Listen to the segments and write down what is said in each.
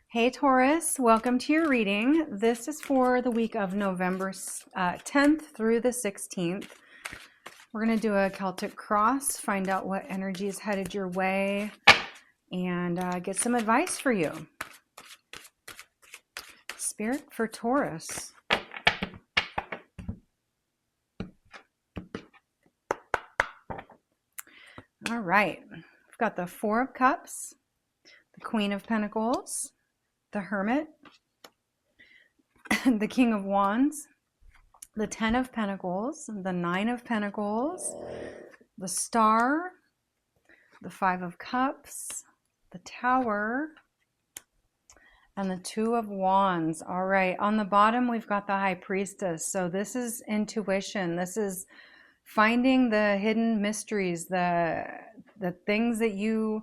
Hey Taurus, welcome to your reading. This is for the week of November 10th through the 16th. We're going to do a Celtic cross, find out what energy is headed your way, and get some advice for you. Spirit for Taurus. All right, we've got the Four of Cups, the Queen of Pentacles, the Hermit, the King of Wands, the Ten of Pentacles, the Nine of Pentacles, the Star, the Five of Cups, the Tower, and the Two of Wands. All right, on the bottom we've got the High Priestess. So this is intuition. This is finding the hidden mysteries, the things that you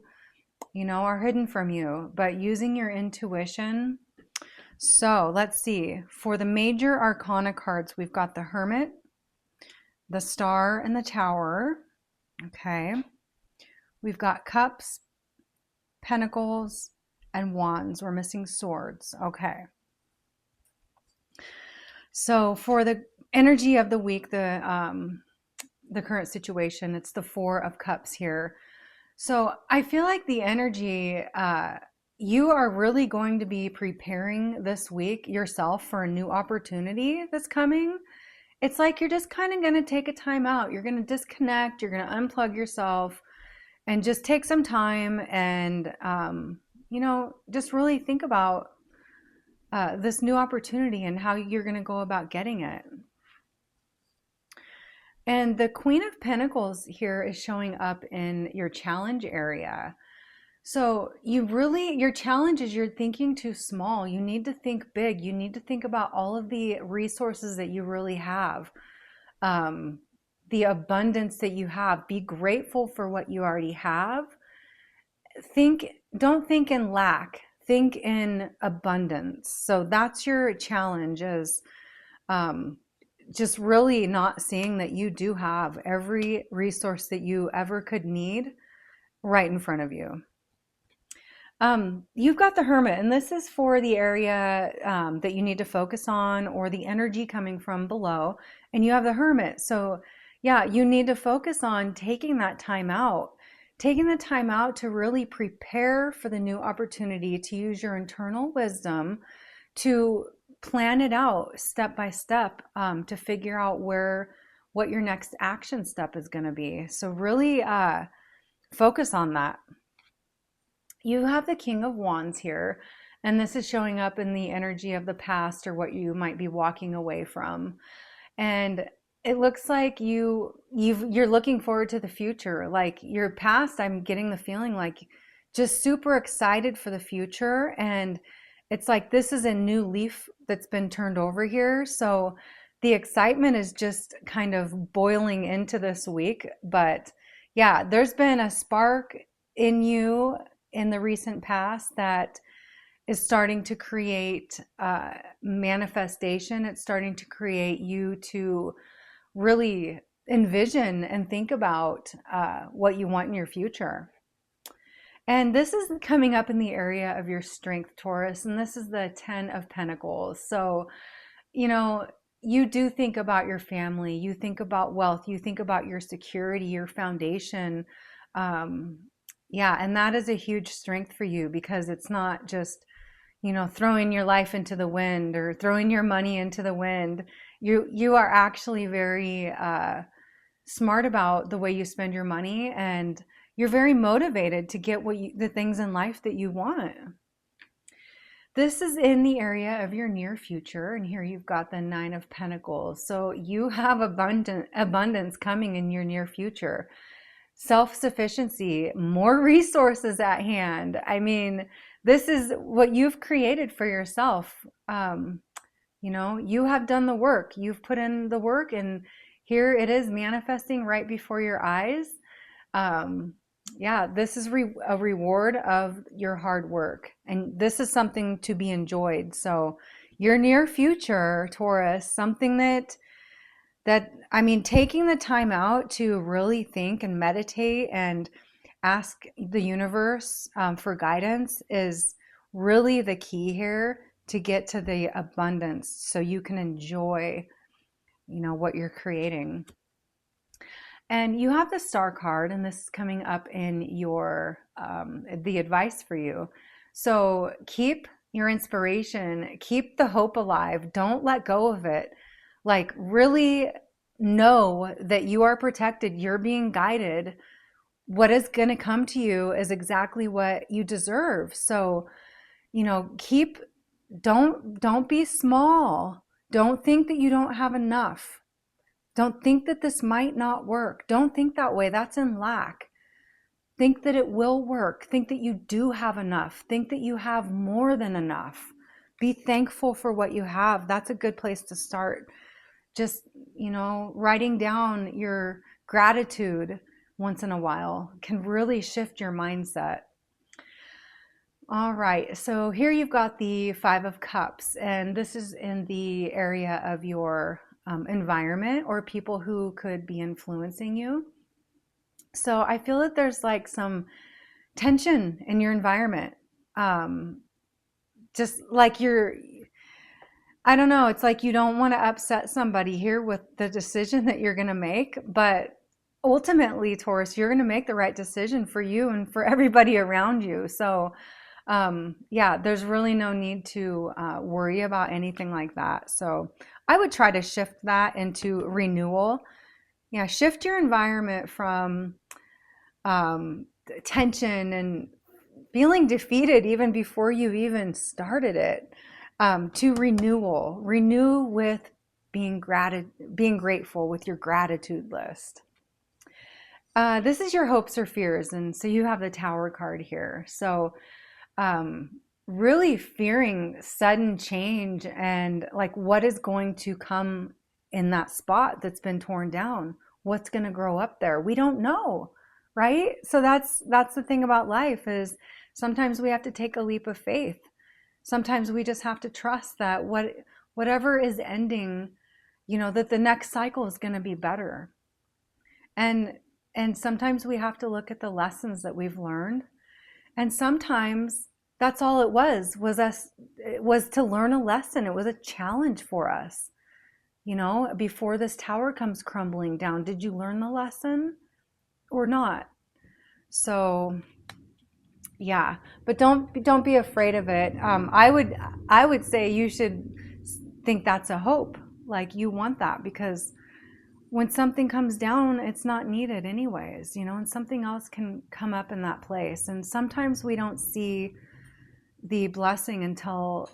know are hidden from you, but using your intuition. So let's see. For the major arcana cards, we've got the Hermit, the Star, and the Tower. Okay. We've got Cups, Pentacles, and Wands. We're missing Swords. Okay. So for the energy of the week, the current situation, it's the Four of Cups here. So I feel like the energy, you are really going to be preparing this week yourself for a new opportunity that's coming. It's like you're just kind of going to take a time out. You're going to disconnect. You're going to unplug yourself and just take some time and, just really think about this new opportunity and how you're going to go about getting it. And the Queen of Pentacles here is showing up in your challenge area. So your challenge is you're thinking too small. You need to think big. You need to think about all of the resources that you really have, the abundance that you have. Be grateful for what you already have. Don't think in lack. Think in abundance. So that's your challenge, is just really not seeing that you do have every resource that you ever could need right in front of you. You've got the Hermit, and this is for the area that you need to focus on, or the energy coming from below, and you have the Hermit. So yeah, you need to focus on taking that time out, taking the time out to really prepare for the new opportunity, to use your internal wisdom to plan it out step by step, to figure out what your next action step is going to be. So really focus on that. You have the King of Wands here, and this is showing up in the energy of the past, or what you might be walking away from. And it looks like you're looking forward to the future. Like your past, I'm getting the feeling like just super excited for the future, and it's like this is a new leaf that's been turned over here. So the excitement is just kind of boiling into this week. But yeah, there's been a spark in you in the recent past that is starting to create manifestation. It's starting to create you to really envision and think about what you want in your future. And this is coming up in the area of your strength, Taurus, and this is the Ten of Pentacles. So, you do think about your family, you think about wealth, you think about your security, your foundation. And that is a huge strength for you, because it's not just, throwing your life into the wind or throwing your money into the wind. You are actually very smart about the way you spend your money, and you're very motivated to get the things in life that you want. This is in the area of your near future, and here you've got the Nine of Pentacles. So you have abundance coming in your near future. Self-sufficiency, more resources at hand. I mean, this is what you've created for yourself. You have done the work. You've put in the work, and here it is manifesting right before your eyes. This is a reward of your hard work, and this is something to be enjoyed. So your near future, Taurus, something that taking the time out to really think and meditate and ask the universe for guidance is really the key here to get to the abundance so you can enjoy, what you're creating. And you have the star card, and this is coming up in your the advice for you. So keep your inspiration, keep the hope alive. Don't let go of it. Like, really know that you are protected, you're being guided. What is going to come to you is exactly what you deserve. So, keep don't be small. Don't think that you don't have enough. Don't think that this might not work. Don't think that way. That's in lack. Think that it will work. Think that you do have enough. Think that you have more than enough. Be thankful for what you have. That's a good place to start. Just, writing down your gratitude once in a while can really shift your mindset. All right, so here you've got the Five of Cups, and this is in the area of your environment or people who could be influencing you. So I feel that there's like some tension in your environment. Just like I don't know, it's like you don't want to upset somebody here with the decision that you're going to make, but ultimately, Taurus, you're going to make the right decision for you and for everybody around you. So yeah, there's really no need to worry about anything like that. So I would try to shift that into renewal. Yeah, shift your environment from tension and feeling defeated even before you've even started it, to renewal. Renew with being grateful with your gratitude list. This is your hopes or fears, and so you have the Tower card here. So really fearing sudden change and like what is going to come in that spot that's been torn down. What's going to grow up there? We don't know, right? So that's the thing about life, is sometimes we have to take a leap of faith. Sometimes we just have to trust that whatever is ending, that the next cycle is going to be better. And sometimes we have to look at the lessons that we've learned. And sometimes that's all it was to learn a lesson. It was a challenge for us. Before this tower comes crumbling down, did you learn the lesson or not? So yeah, but don't be afraid of it. I would say you should think that's a hope. Like, you want that, because when something comes down, it's not needed anyways, and something else can come up in that place. And sometimes we don't see the blessing until,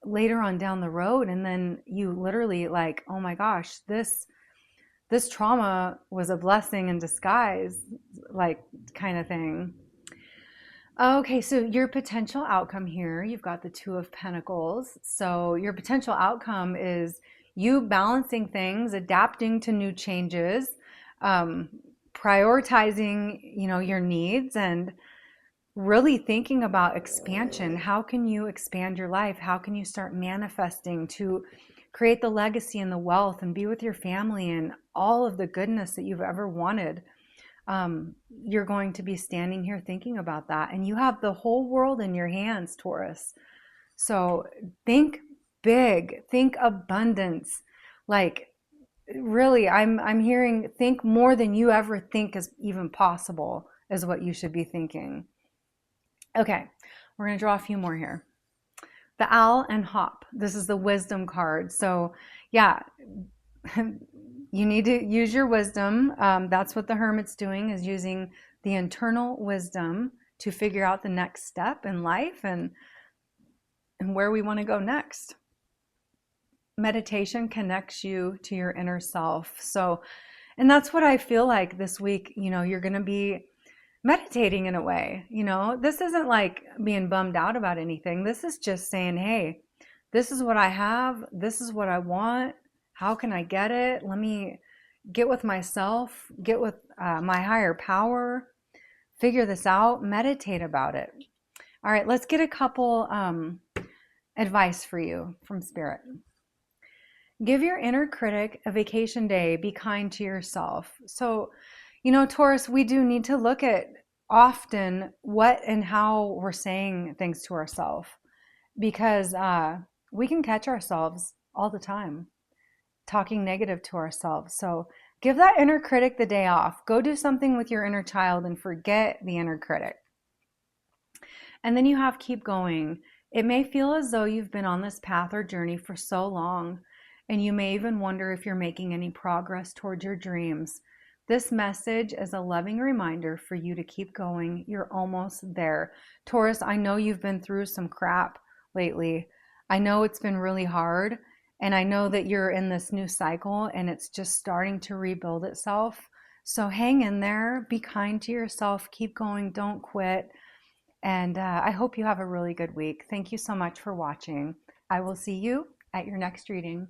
later on down the road. And then you literally like, oh my gosh, this trauma was a blessing in disguise, like, kind of thing. Okay, so your potential outcome here, you've got the Two of Pentacles. So your potential outcome is you balancing things, adapting to new changes, prioritizing, your needs, and really thinking about expansion. How can you expand your life? How can you start manifesting to create the legacy and the wealth and be with your family and all of the goodness that you've ever wanted? You're going to be standing here thinking about that, and you have the whole world in your hands, Taurus. So think big, think abundance. Like, really, I'm hearing think more than you ever think is even possible is what you should be thinking. Okay, we're going to draw a few more here. The Owl and Hop. This is the Wisdom card. So yeah, you need to use your wisdom. That's what the Hermit's doing, is using the internal wisdom to figure out the next step in life and where we want to go next. Meditation connects you to your inner self. So, and that's what I feel like this week, you're going to be meditating in a way. This isn't like being bummed out about anything. This is just saying, hey, this is what I have. This is what I want. How can I get it? Let me get with myself, get with my higher power, figure this out, meditate about it. All right, let's get a couple advice for you from Spirit. Give your inner critic a vacation day. Be kind to yourself. So, Taurus, we do need to look at often what and how we're saying things to ourselves, because we can catch ourselves all the time talking negative to ourselves. So give that inner critic the day off. Go do something with your inner child and forget the inner critic. And then you have keep going. It may feel as though you've been on this path or journey for so long, and you may even wonder if you're making any progress towards your dreams. This message is a loving reminder for you to keep going. You're almost there. Taurus, I know you've been through some crap lately. I know it's been really hard, and I know that you're in this new cycle and it's just starting to rebuild itself. So hang in there, be kind to yourself, keep going, don't quit. And I hope you have a really good week. Thank you so much for watching. I will see you at your next reading.